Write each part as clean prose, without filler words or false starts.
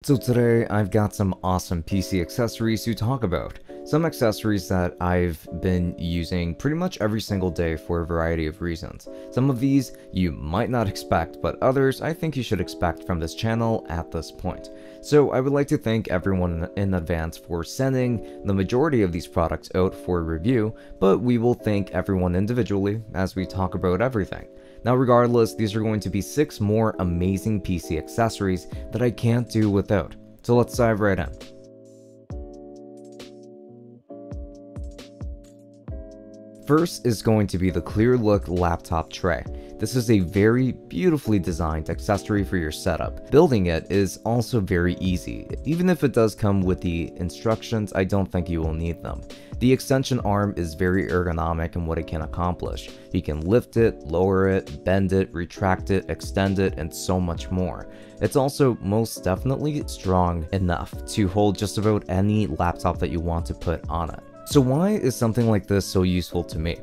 So today I've got some awesome PC accessories to talk about. Some accessories that I've been using pretty much every single day for a variety of reasons. Some of these you might not expect, but others I think you should expect from this channel at this point. So I would like to thank everyone in advance for sending the majority of these products out for review, but we will thank everyone individually as we talk about everything. Now regardless, these are going to be 6 more amazing PC accessories that I can't do without. So let's dive right in. First is going to be the Clearlook laptop tray. This is a very beautifully designed accessory for your setup. Building it is also very easy. Even if it does come with the instructions, I don't think you will need them. The extension arm is very ergonomic in what it can accomplish. You can lift it, lower it, bend it, retract it, extend it, and so much more. It's also most definitely strong enough to hold just about any laptop that you want to put on it. So why is something like this so useful to me?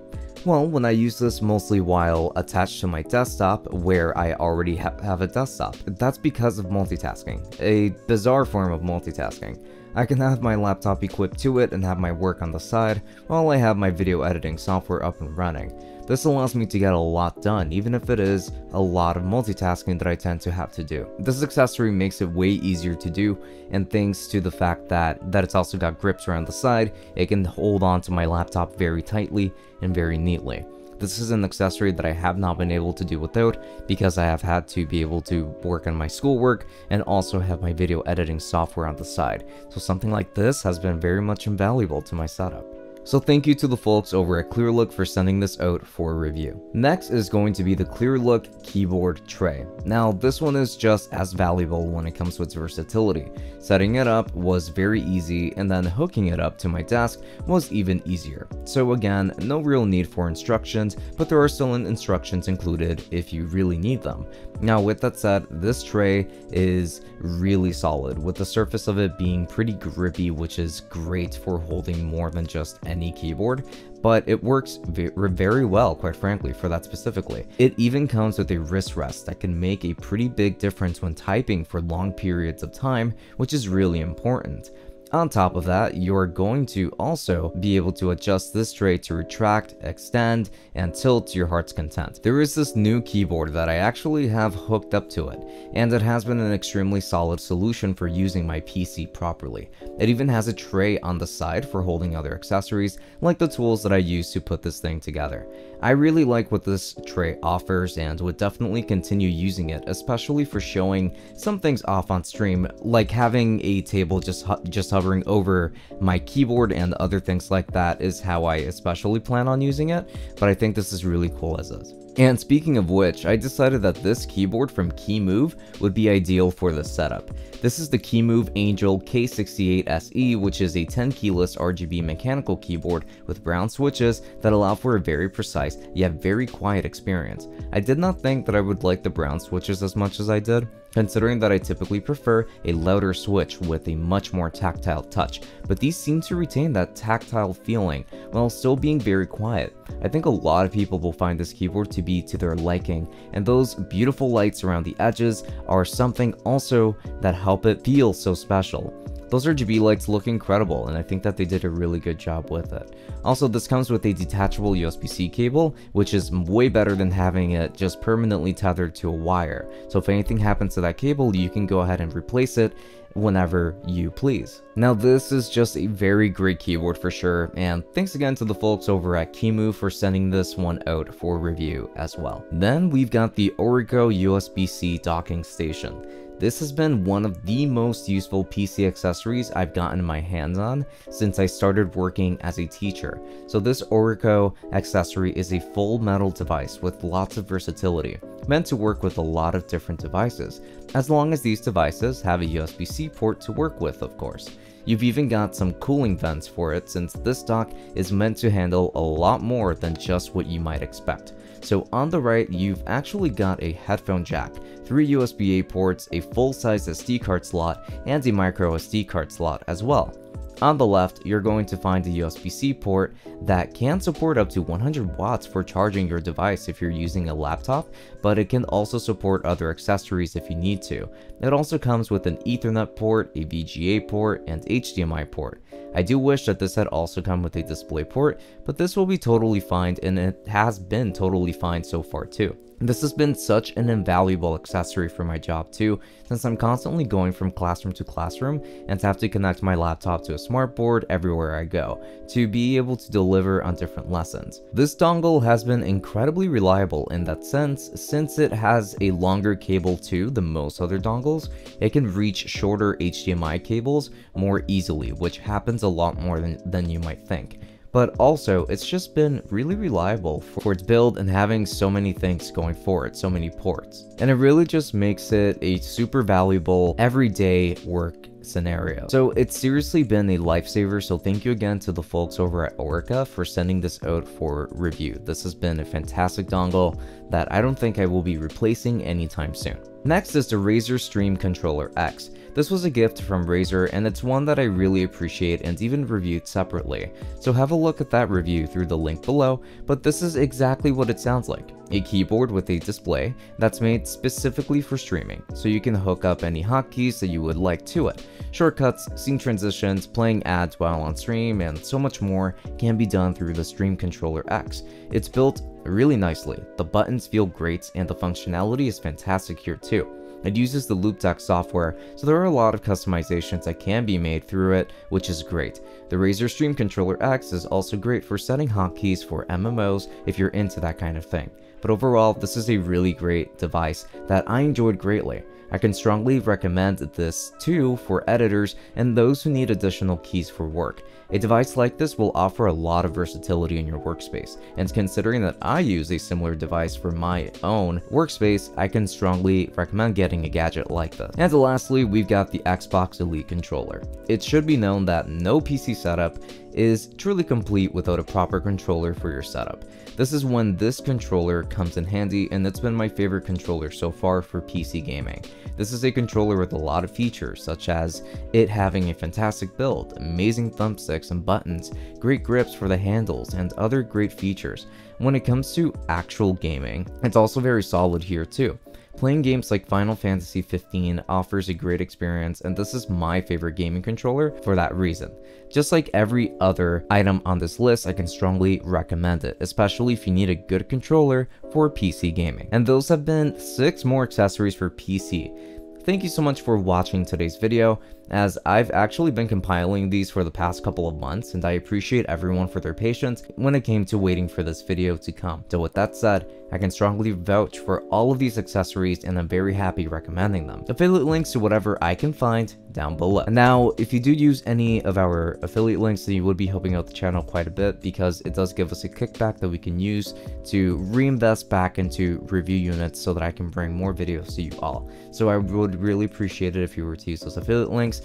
Well, when I use this mostly while attached to my desktop where I already have a desktop, that's because of multitasking, a bizarre form of multitasking. I can have my laptop equipped to it and have my work on the side while I have my video editing software up and running. This allows me to get a lot done, even if it is a lot of multitasking that I tend to have to do. This accessory makes it way easier to do, and thanks to the fact that it's also got grips around the side, it can hold on to my laptop very tightly and very neatly. This is an accessory that I have not been able to do without because I have had to be able to work on my schoolwork and also have my video editing software on the side. So something like this has been very much invaluable to my setup. So thank you to the folks over at Clearlook for sending this out for review. Next is going to be the Clearlook keyboard tray. Now this one is just as valuable when it comes to its versatility. Setting it up was very easy, and then hooking it up to my desk was even easier. So again, no real need for instructions, but there are still instructions included if you really need them. Now with that said, this tray is really solid, with the surface of it being pretty grippy, which is great for holding more than just any keyboard, but it works very well, quite frankly, for that specifically. It even comes with a wrist rest that can make a pretty big difference when typing for long periods of time, which is really important. On top of that, you're going to also be able to adjust this tray to retract, extend, and tilt to your heart's content. There is this new keyboard that I actually have hooked up to it, and it has been an extremely solid solution for using my PC properly. It even has a tray on the side for holding other accessories, like the tools that I use to put this thing together. I really like what this tray offers and would definitely continue using it, especially for showing some things off on stream, like having a table just hovering over my keyboard and other things like that is how I especially plan on using it, but I think this is really cool as is. And speaking of which, I decided that this keyboard from KeyMove would be ideal for this setup. This is the KeyMove Angel K68 SE, which is a 10 keyless RGB mechanical keyboard with brown switches that allow for a very precise yet very quiet experience. I did not think that I would like the brown switches as much as I did, considering that I typically prefer a louder switch with a much more tactile touch, but these seem to retain that tactile feeling while still being very quiet. I think a lot of people will find this keyboard to be to their liking, and those beautiful lights around the edges are something also that help it feel so special. Those RGB lights look incredible, and I think that they did a really good job with it. Also, this comes with a detachable USB-C cable, which is way better than having it just permanently tethered to a wire. So if anything happens to that cable, you can go ahead and replace it whenever you please. Now this is just a very great keyboard for sure, and thanks again to the folks over at KeyMove for sending this one out for review as well. Then we've got the Orico USB-C docking station. This has been one of the most useful PC accessories I've gotten my hands on since I started working as a teacher. So this Orico accessory is a full metal device with lots of versatility, meant to work with a lot of different devices, as long as these devices have a USB-C port to work with, of course. You've even got some cooling vents for it, since this dock is meant to handle a lot more than just what you might expect. So on the right, you've actually got a headphone jack, 3 USB-A ports, a full-size SD card slot, and a micro SD card slot as well. On the left, you're going to find a USB-C port that can support up to 100 watts for charging your device if you're using a laptop, but it can also support other accessories if you need to. It also comes with an Ethernet port, a VGA port, and HDMI port. I do wish that this had also come with a display port, but this will be totally fine, and it has been totally fine so far too. This has been such an invaluable accessory for my job too, since I'm constantly going from classroom to classroom and have to connect my laptop to a smart board everywhere I go to be able to deliver on different lessons. This dongle has been incredibly reliable in that sense, since it has a longer cable too than most other dongles. It can reach shorter HDMI cables more easily, which happens a lot more than you might think. But also, it's just been really reliable for its build and having so many things going for it, so many ports. And it really just makes it a super valuable everyday work scenario. So it's seriously been a lifesaver, so thank you again to the folks over at Orica for sending this out for review. This has been a fantastic dongle that I don't think I will be replacing anytime soon. Next is the Razer Stream Controller X. This was a gift from Razer, and it's one that I really appreciate and even reviewed separately, so have a look at that review through the link below. But this is exactly what it sounds like. A keyboard with a display that's made specifically for streaming, so you can hook up any hotkeys that you would like to it. Shortcuts, scene transitions, playing ads while on stream, and so much more can be done through the Stream Controller X. It's built really nicely, the buttons feel great, and the functionality is fantastic here too. It uses the Loupedeck software, so there are a lot of customizations that can be made through it, which is great. The Razer Stream Controller X is also great for setting hotkeys for MMOs if you're into that kind of thing. But overall, this is a really great device that I enjoyed greatly. I can strongly recommend this too for editors and those who need additional keys for work. A device like this will offer a lot of versatility in your workspace, and considering that I use a similar device for my own workspace, I can strongly recommend getting a gadget like this. And lastly, we've got the Xbox Elite controller. It should be known that no PC setup is truly complete without a proper controller for your setup. This is when this controller comes in handy, and it's been my favorite controller so far for PC gaming. This is a controller with a lot of features, such as it having a fantastic build, amazing thumbsticks and buttons, great grips for the handles, and other great features. When it comes to actual gaming, it's also very solid here too. Playing games like Final Fantasy 15 offers a great experience, and this is my favorite gaming controller for that reason. Just like every other item on this list, I can strongly recommend it, especially if you need a good controller for PC gaming. And those have been 6 more accessories for PC. Thank you so much for watching today's video, as I've actually been compiling these for the past couple of months, and I appreciate everyone for their patience when it came to waiting for this video to come. So with that said, I can strongly vouch for all of these accessories, and I'm very happy recommending them. Affiliate links to whatever I can find down below. Now, if you do use any of our affiliate links, then you would be helping out the channel quite a bit, because it does give us a kickback that we can use to reinvest back into review units so that I can bring more videos to you all. So I would really appreciate it if you were to use those affiliate links.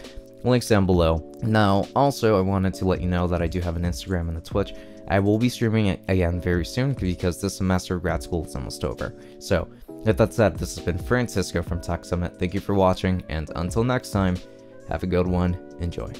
Links down below. Now, also, I wanted to let you know that I do have an Instagram and a Twitch. I will be streaming it again very soon, because this semester of grad school is almost over. So, with that said, this has been Francisco from Tech Summit. Thank you for watching, and until next time, have a good one. Enjoy.